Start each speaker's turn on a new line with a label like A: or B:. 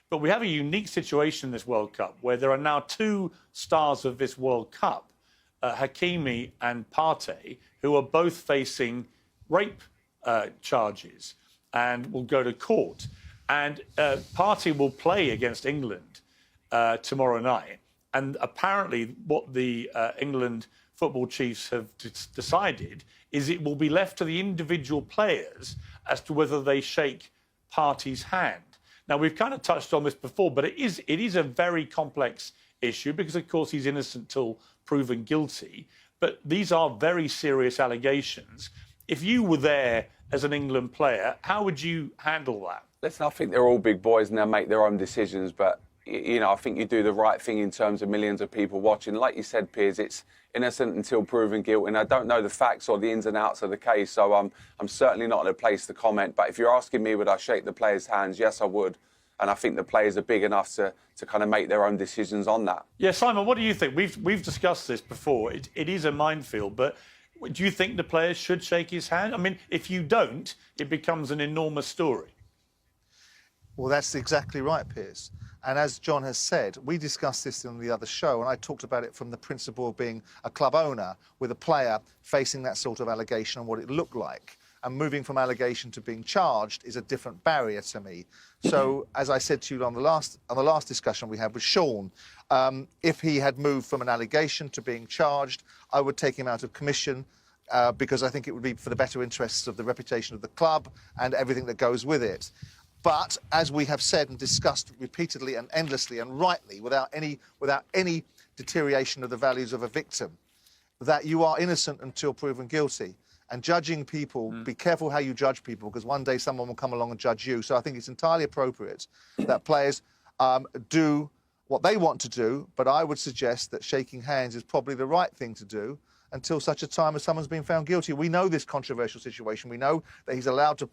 A: But we have a unique situation in this World Cup where there are now two stars of this World Cup, Hakimi and Partey, who are both facing rape charges and will go to court. And Partey will play against England tomorrow night. And apparently what the England football chiefs have decided is it will be left to the individual players as to whether they shake Partey's hand. Now, we've kind of touched on this before, but it is a very complex issue because, of course, he's innocent till proven guilty. But these are very serious allegations. If you were there as an England player, how would you handle that?
B: Listen, I think they're all big boys and they'll make their own decisions. But, you know, I think you do the right thing in terms of millions of people watching. Like you said, Piers, it's innocent until proven guilty. And I don't know the facts or the ins and outs of the case, so I'm certainly not in a place to comment. But if you're asking me, would I shake the players' hands? Yes, I would. And I think the players are big enough to kind of make their own decisions on that.
A: Yeah, Simon, what do you think? We've discussed this before. It is a minefield, but do you think the players should shake his hand? I mean, if you don't, it becomes an enormous story.
C: Well, that's exactly right, Piers. And as John has said, we discussed this in the other show, and I talked about it from the principle of being a club owner with a player facing that sort of allegation and what it looked like. And moving from allegation to being charged is a different barrier to me. So, as I said to you on the last discussion we had with Sean, if he had moved from an allegation to being charged, I would take him out of commission because I think it would be for the better interests of the reputation of the club and everything that goes with it. But as we have said and discussed repeatedly and endlessly and rightly, without any deterioration of the values of a victim, that you are innocent until proven guilty. And judging people, be careful how you judge people, because one day someone will come along and judge you. So I think it's entirely appropriate that players do what they want to do, but I would suggest that shaking hands is probably the right thing to do until such a time as someone's been found guilty. We know this controversial situation. We know that he's allowed to